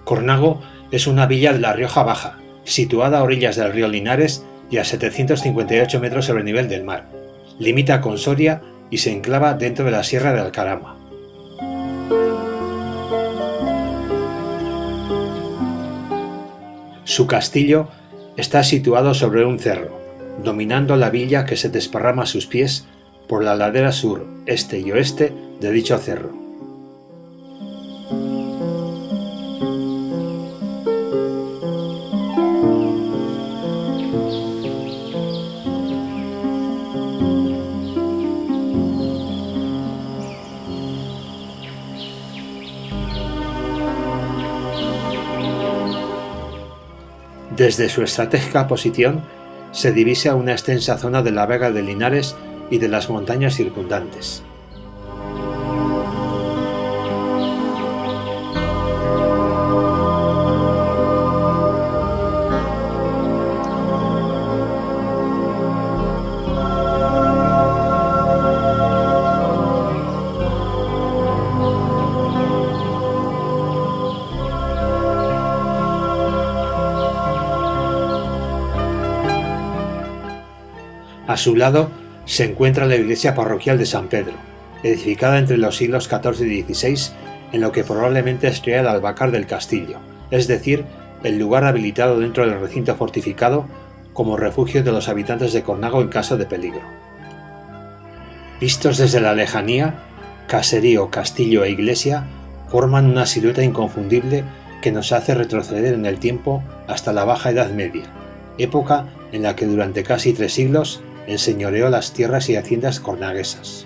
Cornago es una villa de La Rioja Baja, situada a orillas del río Linares y a 758 metros sobre el nivel del mar. Limita con Soria y se enclava dentro de la Sierra de Alcarama. Su castillo está situado sobre un cerro, dominando la villa que se desparrama a sus pies por la ladera sur, este y oeste de dicho cerro. Desde su estratégica posición se divisa una extensa zona de la Vega de Linares y de las montañas circundantes. A su lado se encuentra la iglesia parroquial de San Pedro, edificada entre los siglos XIV y XVI, en lo que probablemente sería el albacar del castillo, es decir, el lugar habilitado dentro del recinto fortificado como refugio de los habitantes de Cornago en caso de peligro. Vistos desde la lejanía, caserío, castillo e iglesia forman una silueta inconfundible que nos hace retroceder en el tiempo hasta la Baja Edad Media, época en la que durante casi 3 siglos enseñoreó las tierras y haciendas cornaguesas.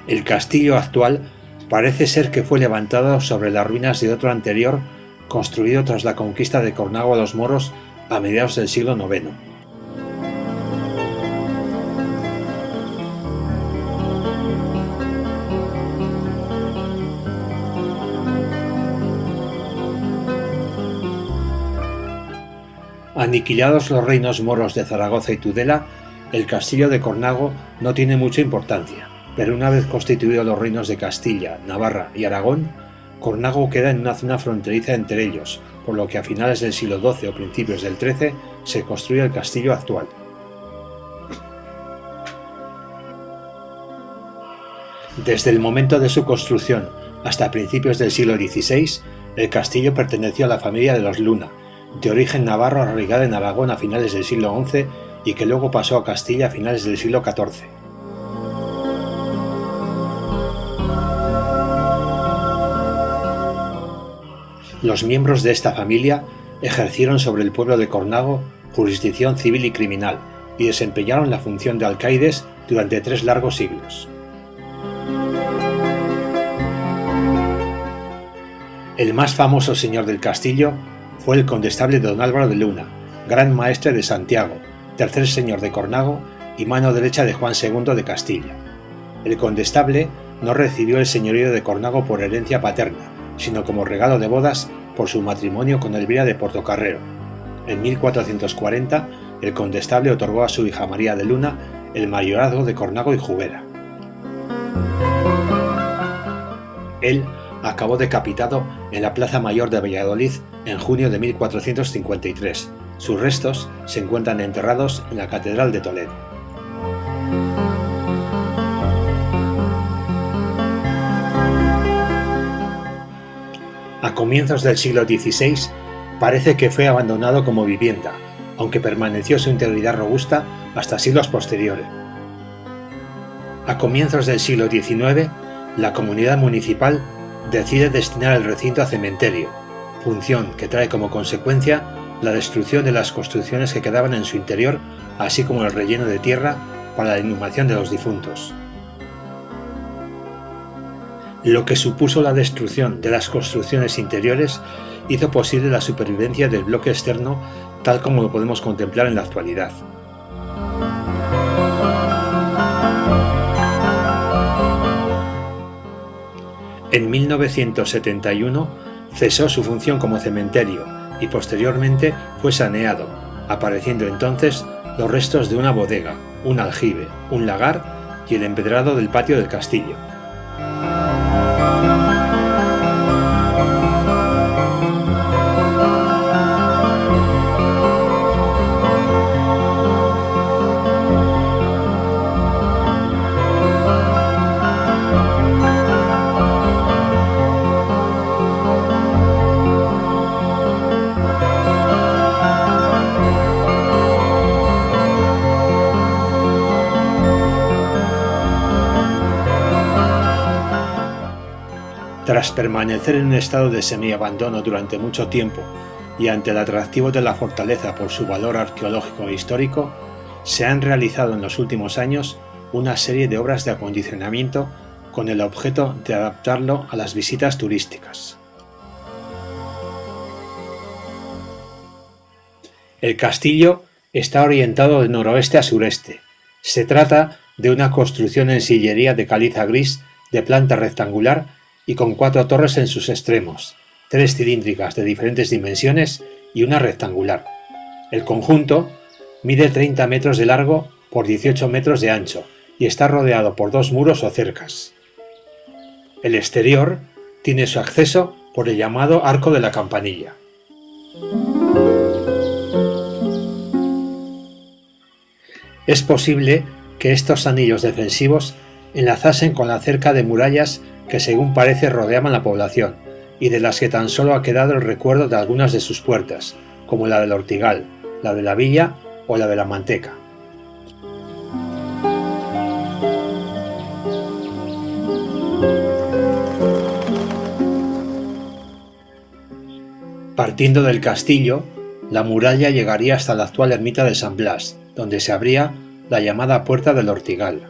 El castillo actual parece ser que fue levantado sobre las ruinas de otro anterior construido tras la conquista de Cornago a los moros a mediados del siglo IX. Aniquilados los reinos moros de Zaragoza y Tudela, el castillo de Cornago no tiene mucha importancia, pero una vez constituidos los reinos de Castilla, Navarra y Aragón, Cornago queda en una zona fronteriza entre ellos, por lo que a finales del siglo XII o principios del XIII se construye el castillo actual. Desde el momento de su construcción hasta principios del siglo XVI, el castillo perteneció a la familia de los Luna, de origen navarro arraigada en Aragón a finales del siglo XI y que luego pasó a Castilla a finales del siglo XIV. Los miembros de esta familia ejercieron sobre el pueblo de Cornago jurisdicción civil y criminal y desempeñaron la función de alcaides durante 3 largos siglos. El más famoso señor del castillo fue el condestable don Álvaro de Luna, gran maestre de Santiago, tercer señor de Cornago y mano derecha de Juan II de Castilla. El condestable no recibió el señorío de Cornago por herencia paterna, sino como regalo de bodas por su matrimonio con Elvira de Portocarrero. En 1440, el condestable otorgó a su hija María de Luna el mayorazgo de Cornago y Jubera. Él acabó decapitado en la Plaza Mayor de Valladolid en junio de 1453. Sus restos se encuentran enterrados en la Catedral de Toledo. A comienzos del siglo XVI parece que fue abandonado como vivienda, aunque permaneció su integridad robusta hasta siglos posteriores. A comienzos del siglo XIX, la comunidad municipal decide destinar el recinto a cementerio, función que trae como consecuencia la destrucción de las construcciones que quedaban en su interior, así como el relleno de tierra para la inhumación de los difuntos. Lo que supuso la destrucción de las construcciones interiores hizo posible la supervivencia del bloque externo tal como lo podemos contemplar en la actualidad. En 1971 cesó su función como cementerio y posteriormente fue saneado, apareciendo entonces los restos de una bodega, un aljibe, un lagar y el empedrado del patio del castillo. Tras permanecer en un estado de semiabandono durante mucho tiempo y ante el atractivo de la fortaleza por su valor arqueológico e histórico, se han realizado en los últimos años una serie de obras de acondicionamiento con el objeto de adaptarlo a las visitas turísticas. El castillo está orientado de noroeste a sureste. Se trata de una construcción en sillería de caliza gris de planta rectangular y con 4 torres en sus extremos, 3 cilíndricas de diferentes dimensiones y una rectangular. El conjunto mide 30 metros de largo por 18 metros de ancho y está rodeado por 2 muros o cercas. El exterior tiene su acceso por el llamado Arco de la Campanilla. Es posible que estos anillos defensivos enlazasen con la cerca de murallas que según parece rodeaban la población y de las que tan solo ha quedado el recuerdo de algunas de sus puertas, como la del Ortigal, la de la Villa o la de la Manteca. Partiendo del castillo, la muralla llegaría hasta la actual ermita de San Blas, donde se abría la llamada Puerta del Ortigal.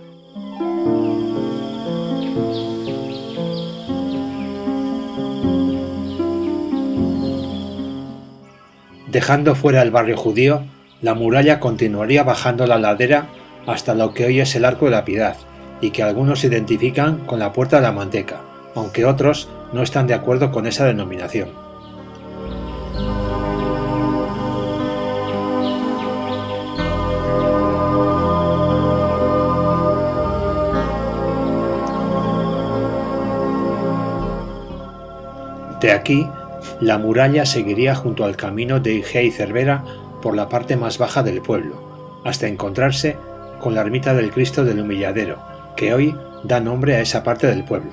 Dejando fuera el barrio judío, la muralla continuaría bajando la ladera hasta lo que hoy es el Arco de la Piedad, y que algunos identifican con la Puerta de la Manteca, aunque otros no están de acuerdo con esa denominación. De aquí, la muralla seguiría junto al camino de Igea y Cervera por la parte más baja del pueblo, hasta encontrarse con la ermita del Cristo del Humilladero, que hoy da nombre a esa parte del pueblo.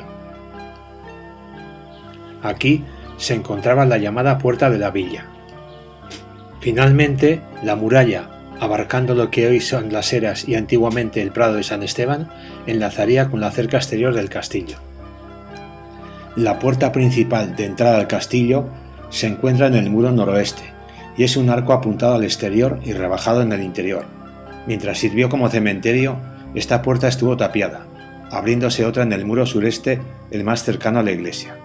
Aquí se encontraba la llamada Puerta de la Villa. Finalmente, la muralla, abarcando lo que hoy son las Eras y antiguamente el Prado de San Esteban, enlazaría con la cerca exterior del castillo. La puerta principal de entrada al castillo se encuentra en el muro noroeste y es un arco apuntado al exterior y rebajado en el interior. Mientras sirvió como cementerio, esta puerta estuvo tapiada, abriéndose otra en el muro sureste, el más cercano a la iglesia.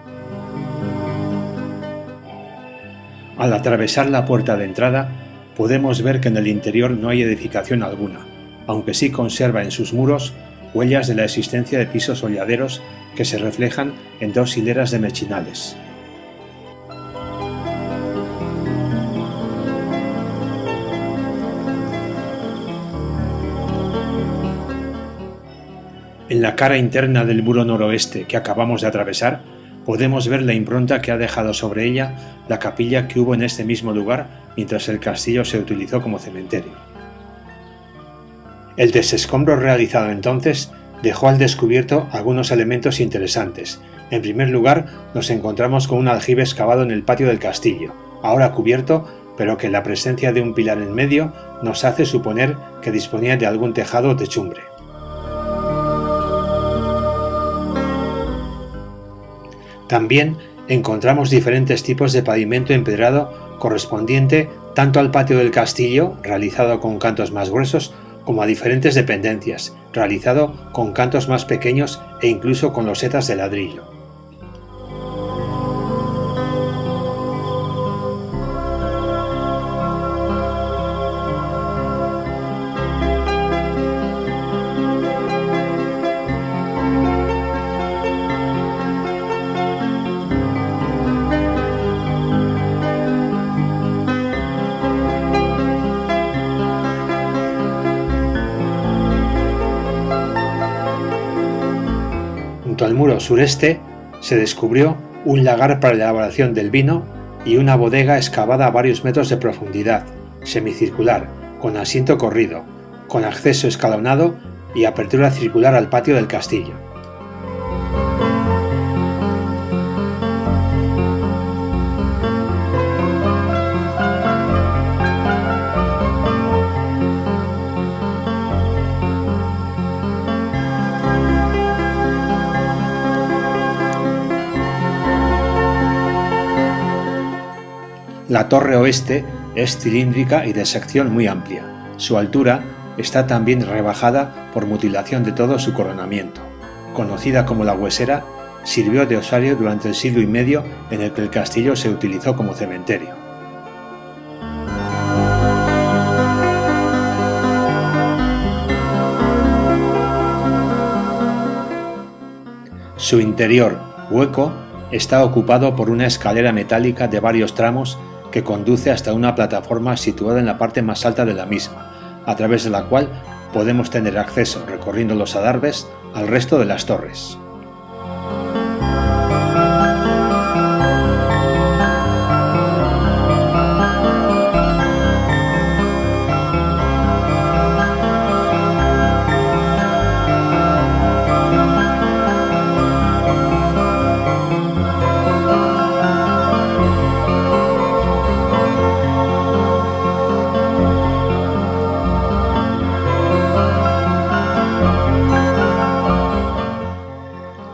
Al atravesar la puerta de entrada, podemos ver que en el interior no hay edificación alguna, aunque sí conserva en sus muros huellas de la existencia de pisos holladeros que se reflejan en 2 hileras de mechinales. En la cara interna del muro noroeste que acabamos de atravesar, podemos ver la impronta que ha dejado sobre ella la capilla que hubo en este mismo lugar mientras el castillo se utilizó como cementerio. El desescombro realizado entonces dejó al descubierto algunos elementos interesantes. En primer lugar, nos encontramos con un aljibe excavado en el patio del castillo, ahora cubierto, pero que la presencia de un pilar en medio nos hace suponer que disponía de algún tejado o techumbre. También encontramos diferentes tipos de pavimento empedrado correspondiente tanto al patio del castillo, realizado con cantos más gruesos, como a diferentes dependencias, realizado con cantos más pequeños e incluso con losetas de ladrillo. Junto al muro sureste se descubrió un lagar para la elaboración del vino y una bodega excavada a varios metros de profundidad, semicircular, con asiento corrido, con acceso escalonado y apertura circular al patio del castillo. La torre oeste es cilíndrica y de sección muy amplia. Su altura está también rebajada por mutilación de todo su coronamiento. Conocida como la Huesera, sirvió de osario durante el siglo y medio en el que el castillo se utilizó como cementerio. Su interior, hueco, está ocupado por una escalera metálica de varios tramos que conduce hasta una plataforma situada en la parte más alta de la misma, a través de la cual podemos tener acceso, recorriendo los adarves, al resto de las torres.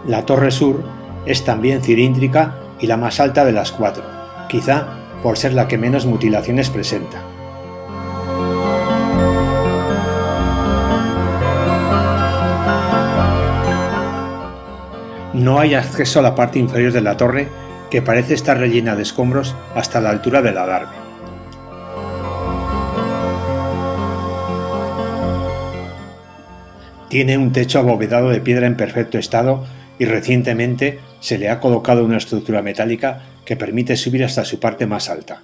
La torre sur es también cilíndrica y la más alta de las cuatro, quizá por ser la que menos mutilaciones presenta. No hay acceso a la parte inferior de la torre, que parece estar rellena de escombros hasta la altura del adarve. Tiene un techo abovedado de piedra en perfecto estado y recientemente se le ha colocado una estructura metálica que permite subir hasta su parte más alta.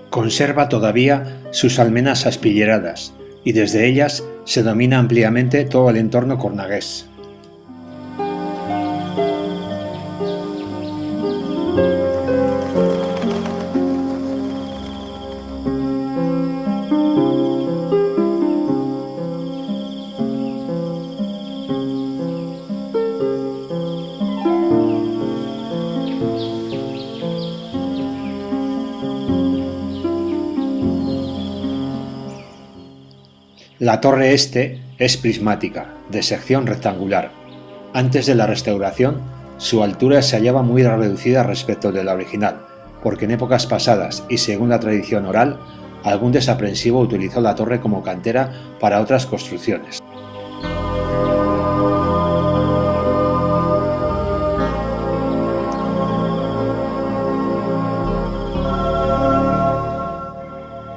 Conserva todavía sus almenas aspilleradas y desde ellas se domina ampliamente todo el entorno cornagués. La torre este es prismática, de sección rectangular. Antes de la restauración, su altura se hallaba muy reducida respecto de la original, porque en épocas pasadas y según la tradición oral, algún desaprensivo utilizó la torre como cantera para otras construcciones.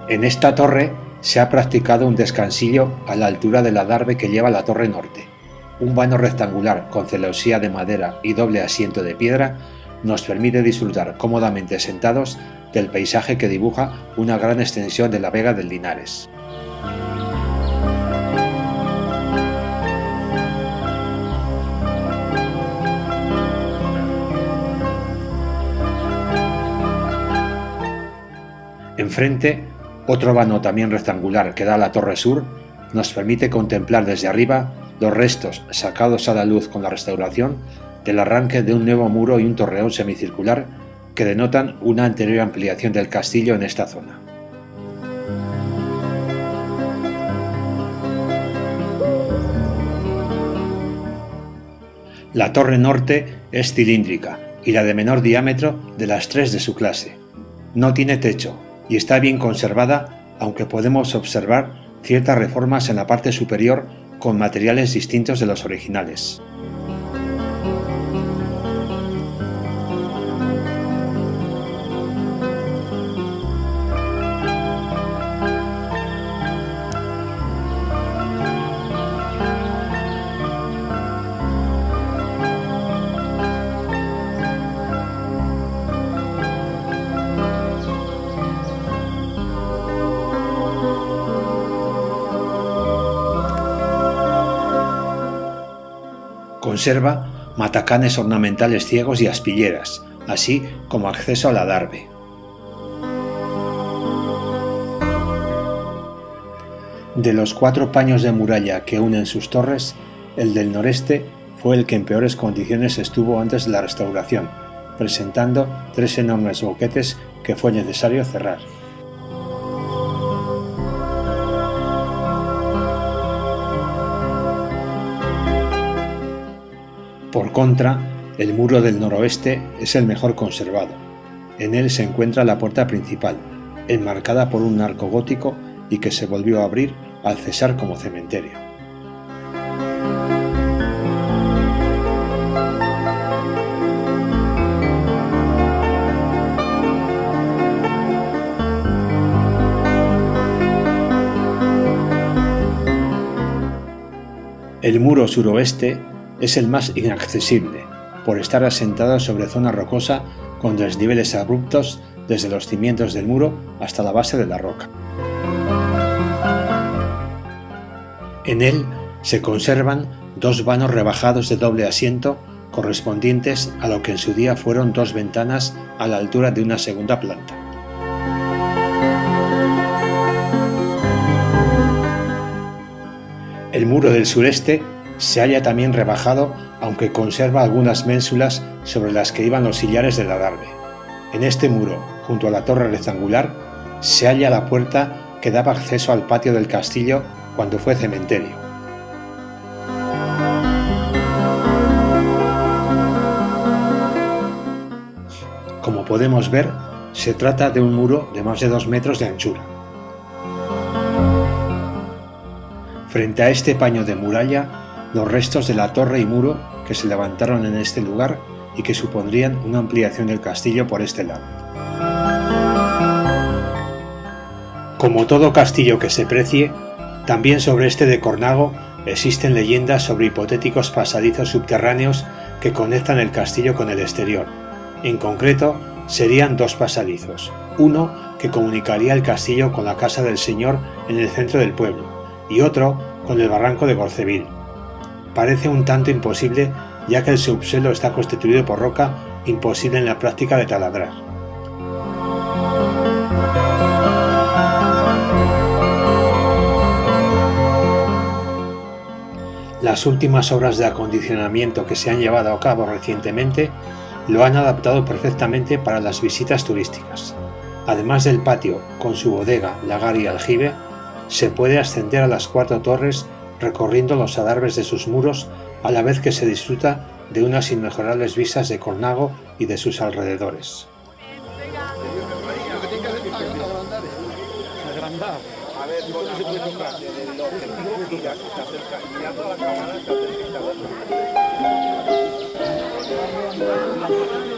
En esta torre se ha practicado un descansillo a la altura del adarve que lleva a la torre norte. Un vano rectangular con celosía de madera y doble asiento de piedra nos permite disfrutar cómodamente sentados del paisaje que dibuja una gran extensión de la Vega del Linares. Enfrente, otro vano también rectangular que da a la torre sur nos permite contemplar desde arriba los restos sacados a la luz con la restauración del arranque de un nuevo muro y un torreón semicircular que denotan una anterior ampliación del castillo en esta zona. La torre norte es cilíndrica y la de menor diámetro de las tres de su clase. No tiene techo y está bien conservada, aunque podemos observar ciertas reformas en la parte superior con materiales distintos de los originales. Conserva matacanes ornamentales ciegos y aspilleras, así como acceso al adarve. De los 4 paños de muralla que unen sus torres, el del noreste fue el que en peores condiciones estuvo antes de la restauración, presentando 3 enormes boquetes que fue necesario cerrar. Por contra, el muro del noroeste es el mejor conservado. En él se encuentra la puerta principal, enmarcada por un arco gótico y que se volvió a abrir al cesar como cementerio. El muro suroeste es el más inaccesible, por estar asentado sobre zona rocosa con desniveles abruptos desde los cimientos del muro hasta la base de la roca. En él se conservan 2 vanos rebajados de doble asiento correspondientes a lo que en su día fueron 2 ventanas a la altura de una segunda planta. El muro del sureste se halla también rebajado, aunque conserva algunas ménsulas sobre las que iban los sillares del adarve. En este muro, junto a la torre rectangular, se halla la puerta que daba acceso al patio del castillo cuando fue cementerio. Como podemos ver, se trata de un muro de más de 2 metros de anchura. Frente a este paño de muralla, los restos de la torre y muro que se levantaron en este lugar y que supondrían una ampliación del castillo por este lado. Como todo castillo que se precie, también sobre este de Cornago existen leyendas sobre hipotéticos pasadizos subterráneos que conectan el castillo con el exterior. En concreto, serían 2 pasadizos, uno que comunicaría el castillo con la casa del señor en el centro del pueblo y otro con el barranco de Gorcevil. Parece un tanto imposible, ya que el subsuelo está constituido por roca imposible en la práctica de taladrar. Las últimas obras de acondicionamiento que se han llevado a cabo recientemente lo han adaptado perfectamente para las visitas turísticas. Además del patio, con su bodega, lagar y aljibe, se puede ascender a las 4 torres recorriendo los adarves de sus muros, a la vez que se disfruta de unas inmejorables vistas de Cornago y de sus alrededores. A ver, con la se puede comprar desde lo que giras, se acerca y mirando a la cámara se acerca.